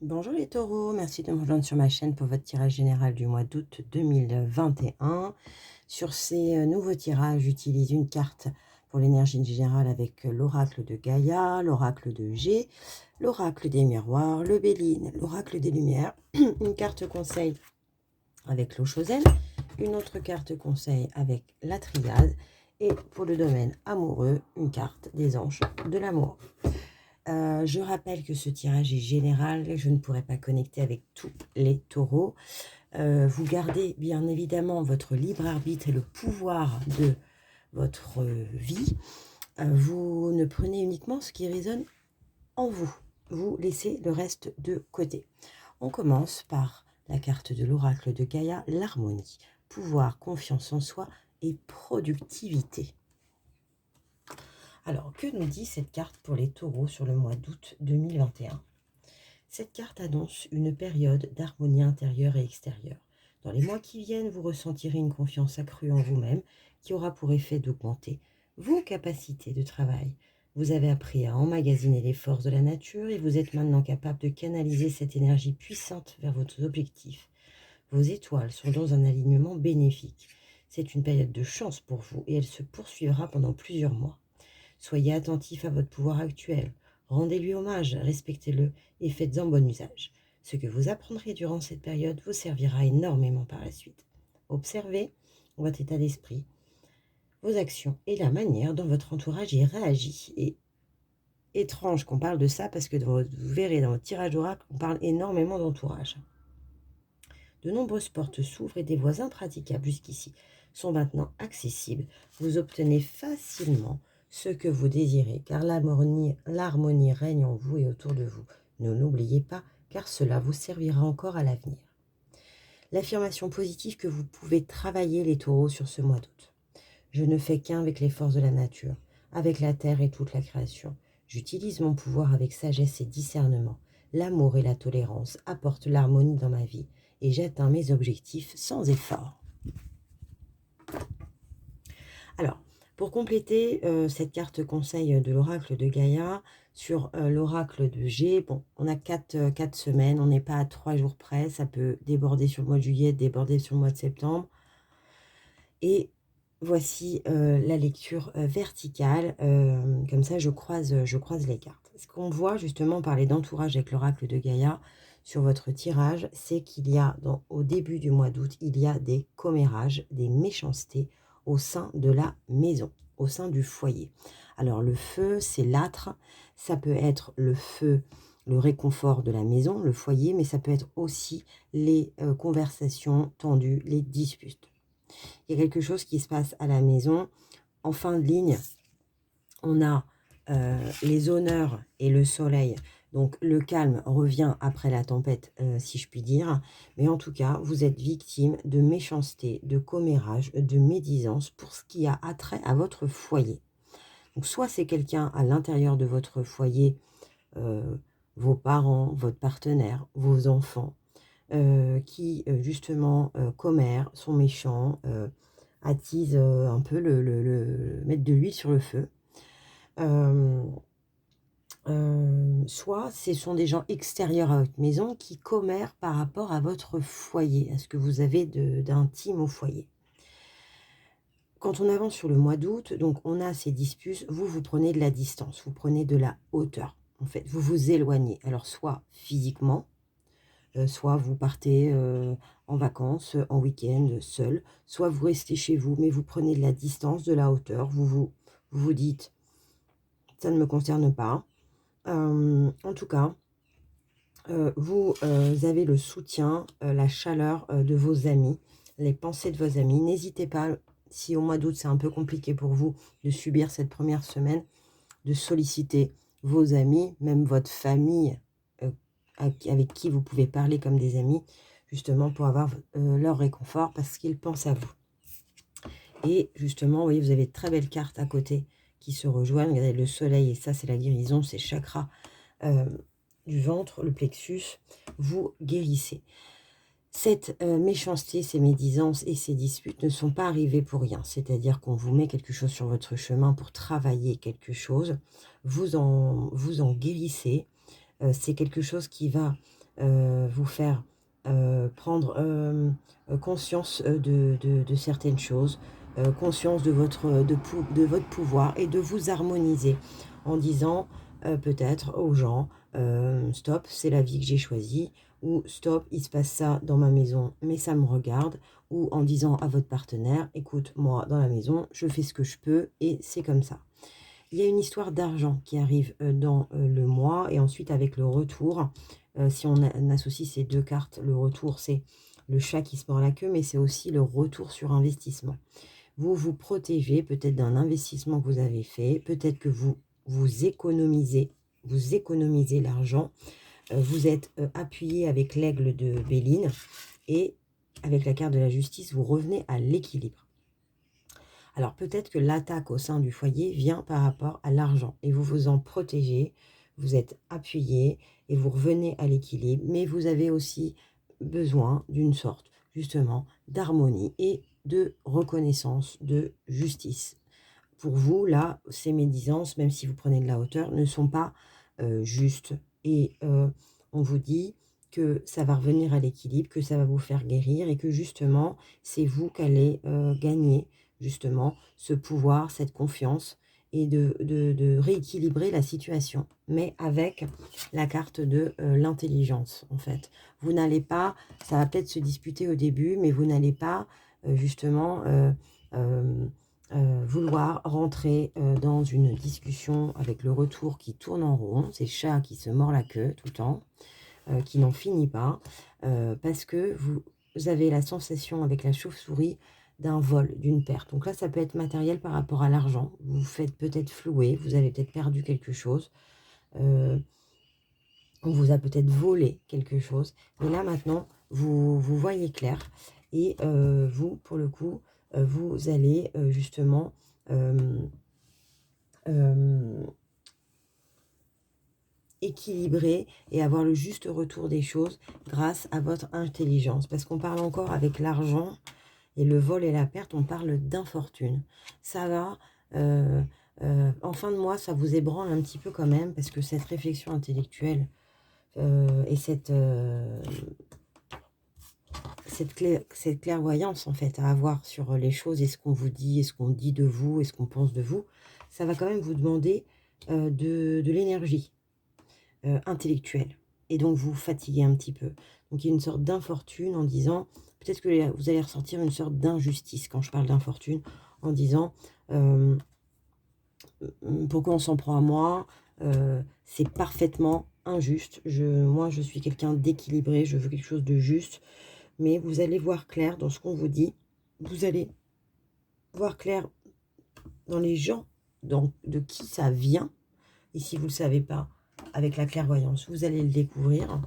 Bonjour les taureaux, merci de me rejoindre sur ma chaîne pour votre tirage général du mois d'août 2021. Sur ces nouveaux tirages, j'utilise une carte pour l'énergie générale avec l'oracle de Gaïa, l'oracle de G, l'oracle des miroirs, le Béline, l'oracle des lumières, une carte conseil avec l'eau Chosen, une autre carte conseil avec la triade et pour le domaine amoureux, une carte des anges de l'amour. Je rappelle que ce tirage est général, je ne pourrai pas connecter avec tous les taureaux. Vous gardez bien évidemment votre libre arbitre et le pouvoir de votre vie. Vous ne prenez uniquement ce qui résonne en vous. Vous laissez le reste de côté. On commence par la carte de l'oracle de Gaïa, l'harmonie, pouvoir, confiance en soi et productivité. Alors, que nous dit cette carte pour les taureaux sur le mois d'août 2021 ? Cette carte annonce une période d'harmonie intérieure et extérieure. Dans les mois qui viennent, vous ressentirez une confiance accrue en vous-même qui aura pour effet d'augmenter vos capacités de travail. Vous avez appris à emmagasiner les forces de la nature et vous êtes maintenant capable de canaliser cette énergie puissante vers vos objectifs. Vos étoiles sont dans un alignement bénéfique. C'est une période de chance pour vous et elle se poursuivra pendant plusieurs mois. Soyez attentif à votre pouvoir actuel. Rendez-lui hommage, respectez-le et faites-en bon usage. Ce que vous apprendrez durant cette période vous servira énormément par la suite. Observez votre état d'esprit, vos actions et la manière dont votre entourage y réagit. Et étrange qu'on parle de ça parce que vous verrez dans votre tirage d'oracle, on parle énormément d'entourage. De nombreuses portes s'ouvrent et des voies impraticables jusqu'ici sont maintenant accessibles. Vous obtenez facilement ce que vous désirez, car l'harmonie règne en vous et autour de vous. Ne l'oubliez pas, car cela vous servira encore à l'avenir. L'affirmation positive que vous pouvez travailler les taureaux sur ce mois d'août. Je ne fais qu'un avec les forces de la nature, avec la terre et toute la création. J'utilise mon pouvoir avec sagesse et discernement. L'amour et la tolérance apportent l'harmonie dans ma vie et j'atteins mes objectifs sans effort. Alors, pour compléter cette carte conseil de l'oracle de Gaïa sur l'oracle de G, bon, on a 4 semaines, on n'est pas à 3 jours près, ça peut déborder sur le mois de juillet, déborder sur le mois de septembre. Et voici la lecture verticale, comme ça je croise les cartes. Ce qu'on voit justement parler d'entourage avec l'oracle de Gaïa sur votre tirage, c'est qu'il y a au début du mois d'août, il y a des commérages, des méchancetés au sein de la maison, au sein du foyer. Alors le feu, c'est l'âtre, ça peut être le feu, le réconfort de la maison, le foyer, mais ça peut être aussi les conversations tendues, les disputes. Il y a quelque chose qui se passe à la maison. En fin de ligne, on a les honneurs et le soleil. Donc le calme revient après la tempête, si je puis dire. Mais en tout cas, vous êtes victime de méchanceté, de commérage, de médisance pour ce qui a attrait à votre foyer. Donc soit c'est quelqu'un à l'intérieur de votre foyer, vos parents, votre partenaire, vos enfants, qui justement commèrent, sont méchants, attisent un peu mettent de l'huile sur le feu. Soit ce sont des gens extérieurs à votre maison qui commèrent par rapport à votre foyer, à ce que vous avez d'intime au foyer. Quand on avance sur le mois d'août, donc on a ces disputes, vous prenez de la distance, vous prenez de la hauteur. En fait, vous vous éloignez. Alors soit physiquement, soit vous partez en vacances, en week-end, seul, soit vous restez chez vous, mais vous prenez de la distance, de la hauteur, vous dites « ça ne me concerne pas ». En tout cas, vous avez le soutien, la chaleur de vos amis, les pensées de vos amis. N'hésitez pas, si au mois d'août c'est un peu compliqué pour vous de subir cette première semaine, de solliciter vos amis, même votre famille, avec qui vous pouvez parler comme des amis, justement pour avoir leur réconfort parce qu'ils pensent à vous. Et justement, vous voyez, vous avez de très belles cartes à côté qui se rejoignent. Regardez, le soleil, et ça c'est la guérison, c'est chakra du ventre, le plexus, vous guérissez. Cette méchanceté, ces médisances et ces disputes ne sont pas arrivées pour rien. C'est-à-dire qu'on vous met quelque chose sur votre chemin pour travailler quelque chose. Vous en guérissez. C'est quelque chose qui va vous faire prendre conscience de certaines choses, conscience de votre pouvoir et de vous harmoniser en disant peut-être aux gens stop, c'est la vie que j'ai choisie, ou stop, il se passe ça dans ma maison, mais ça me regarde, ou en disant à votre partenaire, écoute, moi dans la maison, je fais ce que je peux et c'est comme ça. Il y a une histoire d'argent qui arrive dans le mois et ensuite avec le retour, si on associe ces deux cartes, le retour c'est le chat qui se mord la queue, mais c'est aussi le retour sur investissement. Vous vous protégez peut-être d'un investissement que vous avez fait, peut-être que vous économisez l'argent, vous êtes appuyé avec l'aigle de Béline et avec la carte de la justice, vous revenez à l'équilibre. Alors peut-être que l'attaque au sein du foyer vient par rapport à l'argent et vous vous en protégez, vous êtes appuyé et vous revenez à l'équilibre, mais vous avez aussi besoin d'une sorte justement d'harmonie et de reconnaissance, de justice. Pour vous, là, ces médisances, même si vous prenez de la hauteur, ne sont pas justes. Et on vous dit que ça va revenir à l'équilibre, que ça va vous faire guérir et que justement, c'est vous qui allez gagner justement ce pouvoir, cette confiance et de rééquilibrer la situation, mais avec la carte de l'intelligence, en fait. Vous n'allez pas, ça va peut-être se disputer au début, mais vous n'allez pas justement vouloir rentrer dans une discussion avec le retour qui tourne en rond, c'est le chat qui se mord la queue tout le temps, qui n'en finit pas, parce que vous avez la sensation avec la chauve-souris d'un vol, d'une perte. Donc là, ça peut être matériel par rapport à l'argent. Vous vous faites peut-être flouer, vous avez peut-être perdu quelque chose. On vous a peut-être volé quelque chose. Mais là, maintenant, vous voyez clair. Et vous, pour le coup, vous allez justement équilibrer et avoir le juste retour des choses grâce à votre intelligence. Parce qu'on parle encore avec l'argent et le vol et la perte, on parle d'infortune. Ça va, en fin de mois, ça vous ébranle un petit peu quand même, parce que cette réflexion intellectuelle et cette clairvoyance en fait à avoir sur les choses et ce qu'on vous dit et ce qu'on dit de vous et ce qu'on pense de vous, ça va quand même vous demander de l'énergie intellectuelle et donc vous fatiguer un petit peu. Donc il y a une sorte d'infortune en disant, peut-être que vous allez ressentir une sorte d'injustice quand je parle d'infortune, en disant pourquoi on s'en prend à moi, c'est parfaitement injuste. Moi je suis quelqu'un d'équilibré, je veux quelque chose de juste. Mais vous allez voir clair dans ce qu'on vous dit. Vous allez voir clair dans les gens, de qui ça vient. Et si vous ne le savez pas, avec la clairvoyance, vous allez le découvrir.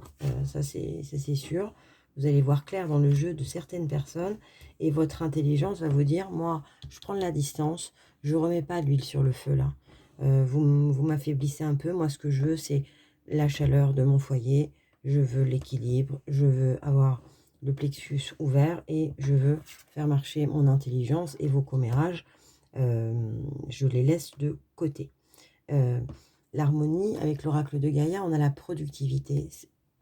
Ça, c'est sûr. Vous allez voir clair dans le jeu de certaines personnes. Et votre intelligence va vous dire, moi, je prends de la distance. Je ne remets pas d'huile sur le feu, là. Vous m'affaiblissez un peu. Moi, ce que je veux, c'est la chaleur de mon foyer. Je veux l'équilibre. Je veux avoir le plexus ouvert et je veux faire marcher mon intelligence et vos commérages, je les laisse de côté. L'harmonie, avec l'oracle de Gaïa, on a la productivité.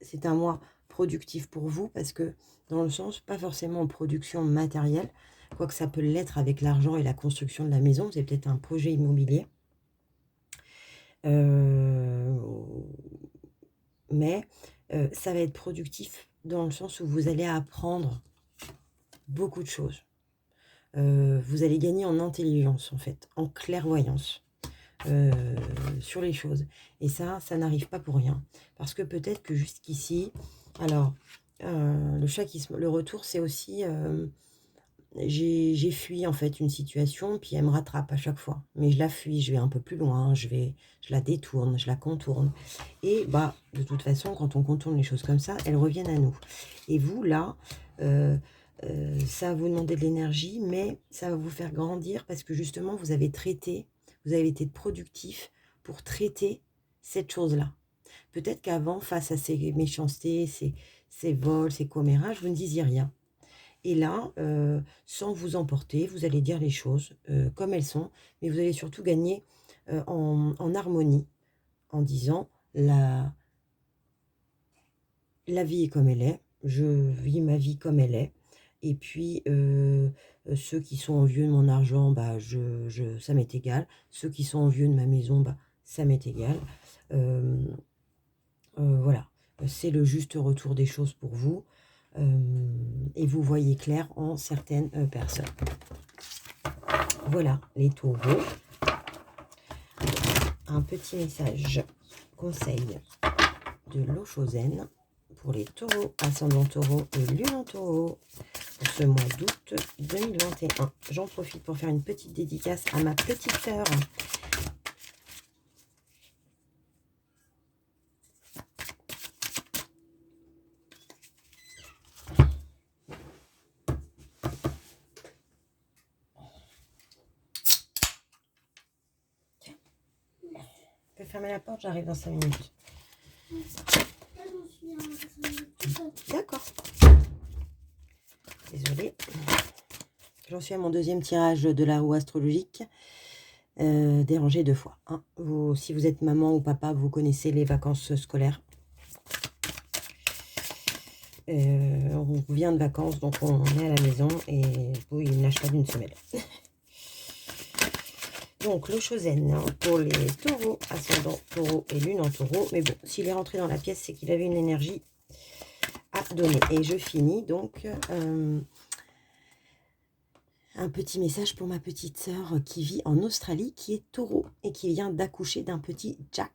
C'est un mois productif pour vous parce que, dans le sens, pas forcément en production matérielle, quoique ça peut l'être avec l'argent et la construction de la maison, c'est peut-être un projet immobilier. Mais ça va être productif dans le sens où vous allez apprendre beaucoup de choses. Vous allez gagner en intelligence, en fait, en clairvoyance sur les choses. Et ça n'arrive pas pour rien. Parce que peut-être que jusqu'ici, alors, le retour, c'est aussi, j'ai fui, en fait, une situation, puis elle me rattrape à chaque fois. Mais je la fuis, je vais un peu plus loin, je la détourne, je la contourne. Et bah, de toute façon, quand on contourne les choses comme ça, elles reviennent à nous. Et vous, là, ça va vous demander de l'énergie, mais ça va vous faire grandir parce que justement, vous avez été productif pour traiter cette chose-là. Peut-être qu'avant, face à ces méchancetés, ces vols, ces commérages, vous ne disiez rien. Et là, sans vous emporter, vous allez dire les choses comme elles sont, mais vous allez surtout gagner en harmonie en disant la vie est comme elle est, je vis ma vie comme elle est. Et puis, ceux qui sont envieux de mon argent, bah, ça m'est égal. Ceux qui sont envieux de ma maison, bah, ça m'est égal. Voilà, c'est le juste retour des choses pour vous. Et vous voyez clair en certaines personnes. Voilà, les taureaux. Un petit message conseil de l'Oshōzen pour les taureaux, ascendant taureau et lune en taureau pour ce mois d'août 2021. J'en profite pour faire une petite dédicace à ma petite sœur. Je peux fermer la porte, j'arrive dans 5 minutes. D'accord. Désolée. J'en suis à mon deuxième tirage de la roue astrologique. Dérangé 2 fois. Hein. Si vous êtes maman ou papa, vous connaissez les vacances scolaires. On vient de vacances, donc on est à la maison et oui, il nage pas d'une semaine. Donc l'Oshōzen hein, pour les taureaux, ascendant taureau et lune en taureau. Mais bon, s'il est rentré dans la pièce, c'est qu'il avait une énergie à donner. Et je finis donc un petit message pour ma petite sœur qui vit en Australie, qui est taureau et qui vient d'accoucher d'un petit Jack.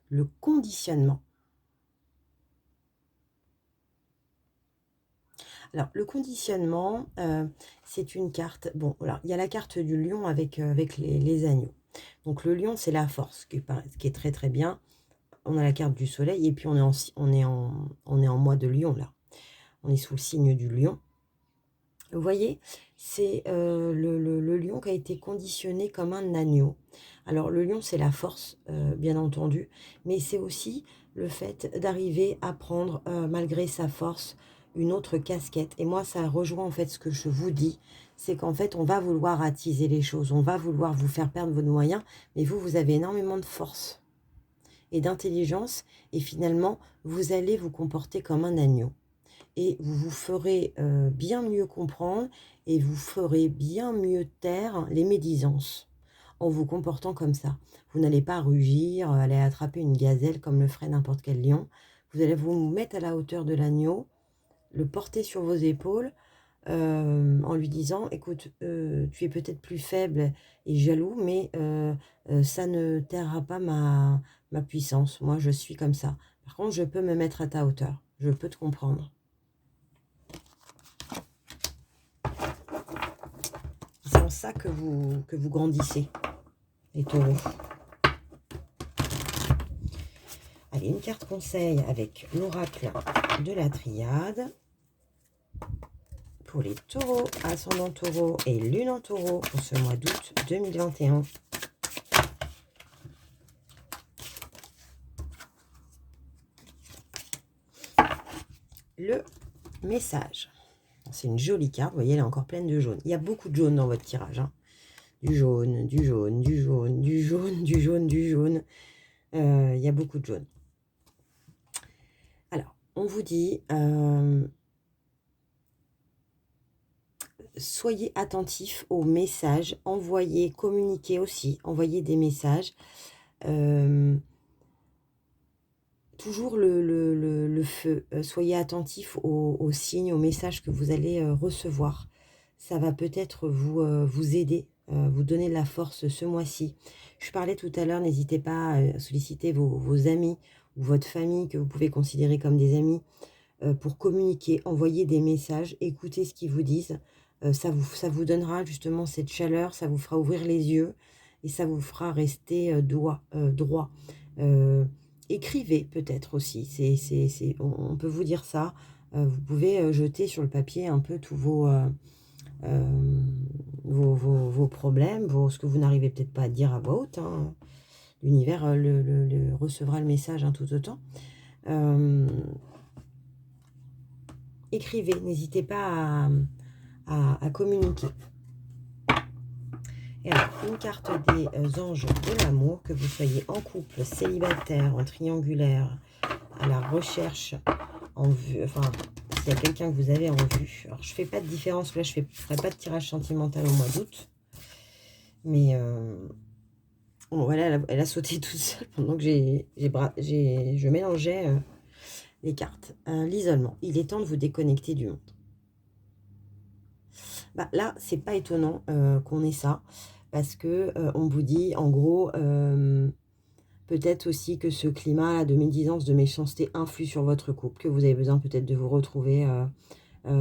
Le conditionnement. Alors, le conditionnement, c'est une carte. Bon, voilà, il y a la carte du lion avec les agneaux. Donc, le lion, c'est la force, qui est très, très bien. On a la carte du soleil et puis on est en mois de lion, là. On est sous le signe du lion. Vous voyez, c'est le lion qui a été conditionné comme un agneau. Alors, le lion, c'est la force, bien entendu, mais c'est aussi le fait d'arriver à prendre, malgré sa force, une autre casquette. Et moi, ça rejoint en fait ce que je vous dis, c'est qu'en fait, on va vouloir attiser les choses, on va vouloir vous faire perdre vos moyens, mais vous avez énormément de force et d'intelligence, et finalement, vous allez vous comporter comme un agneau. Et vous vous ferez bien mieux comprendre et vous ferez bien mieux taire les médisances en vous comportant comme ça. Vous n'allez pas rugir, aller attraper une gazelle comme le ferait n'importe quel lion. Vous allez vous mettre à la hauteur de l'agneau, le porter sur vos épaules en lui disant, écoute, tu es peut-être plus faible et jaloux, mais ça ne taira pas ma puissance. Moi, je suis comme ça. Par contre, je peux me mettre à ta hauteur. Je peux te comprendre. C'est en ça que vous grandissez, les taureaux. Allez, une carte conseil avec l'oracle de la triade. Pour les taureaux, ascendant taureau et lune en taureau pour ce mois d'août 2021. Le message. C'est une jolie carte, vous voyez, elle est encore pleine de jaune. Il y a beaucoup de jaune dans votre tirage. Hein. Du jaune, du jaune, du jaune, du jaune, du jaune, du jaune. Il y a beaucoup de jaune. Alors, on vous dit, soyez attentifs aux messages, envoyez, communiquez aussi, envoyez des messages. Toujours le feu. Soyez attentifs aux signes, aux messages que vous allez recevoir. Ça va peut-être vous aider, vous donner de la force ce mois-ci. Je parlais tout à l'heure, n'hésitez pas à solliciter vos amis ou votre famille que vous pouvez considérer comme des amis pour communiquer, envoyer des messages, écouter ce qu'ils vous disent. Ça vous donnera justement cette chaleur, ça vous fera ouvrir les yeux et ça vous fera rester droit. Écrivez peut-être aussi, on peut vous dire ça. Vous pouvez jeter sur le papier un peu tous vos problèmes, ce que vous n'arrivez peut-être pas à dire à voix haute. Hein. L'univers recevra le message tout autant. Écrivez, n'hésitez pas à communiquer. Et alors, une carte des anges de l'amour, que vous soyez en couple, célibataire, en triangulaire, à la recherche en vue, enfin, s'il y a quelqu'un que vous avez en vue. Alors, je ne fais pas de différence, là, je ne ferai pas de tirage sentimental au mois d'août. Mais, bon, voilà, elle a sauté toute seule pendant que je mélangeais les cartes. L'isolement. Il est temps de vous déconnecter du monde. Bah, là, c'est pas étonnant qu'on ait ça, parce que on vous dit, en gros, peut-être aussi que ce climat de médisance, de méchanceté influe sur votre couple, que vous avez besoin peut-être de vous retrouver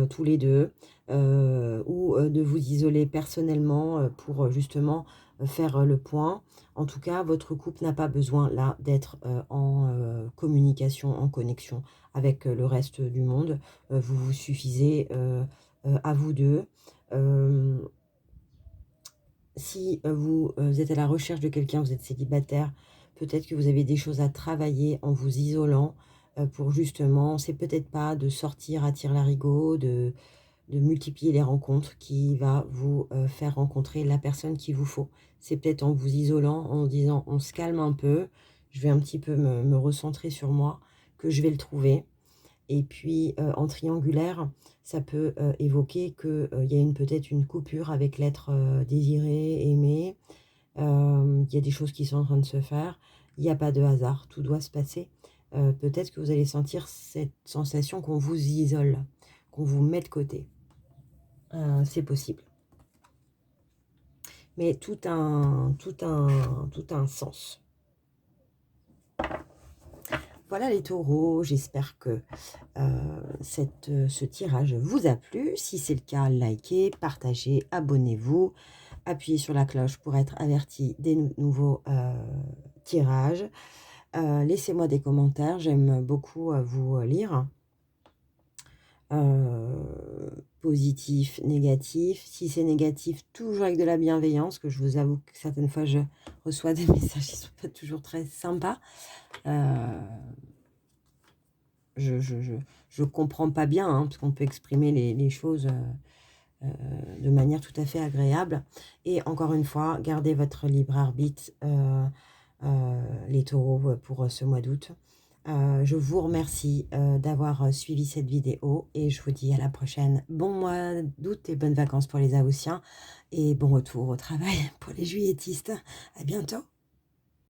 tous les deux, ou de vous isoler personnellement pour justement faire le point. En tout cas, votre couple n'a pas besoin là d'être en communication, en connexion avec le reste du monde. Vous vous suffisez à vous deux. Euh, si vous êtes à la recherche de quelqu'un, vous êtes célibataire, peut-être que vous avez des choses à travailler en vous isolant pour justement, c'est peut-être pas de sortir à tire-larigot, de multiplier les rencontres qui va vous faire rencontrer la personne qu'il vous faut. C'est peut-être en vous isolant, en disant on se calme un peu, je vais un petit peu me recentrer sur moi, que je vais le trouver. Et puis en triangulaire, ça peut évoquer qu'il y a peut-être une coupure avec l'être désiré, aimé. Il y a des choses qui sont en train de se faire. Il n'y a pas de hasard, tout doit se passer. Peut-être que vous allez sentir cette sensation qu'on vous isole, qu'on vous met de côté. C'est possible. Mais tout un sens. Voilà les taureaux, j'espère que ce tirage vous a plu. Si c'est le cas, likez, partagez, abonnez-vous, appuyez sur la cloche pour être averti des nouveaux tirages. Laissez-moi des commentaires, j'aime beaucoup vous lire. Positif, négatif. Si c'est négatif, toujours avec de la bienveillance, que je vous avoue que certaines fois je reçois des messages qui ne sont pas toujours très sympas. Je comprends pas bien, hein, parce qu'on peut exprimer les choses de manière tout à fait agréable. Et encore une fois, gardez votre libre arbitre, les taureaux, pour ce mois d'août. Je vous remercie d'avoir suivi cette vidéo et je vous dis à la prochaine. Bon mois d'août et bonnes vacances pour les Haussiens et bon retour au travail pour les juilletistes. À bientôt.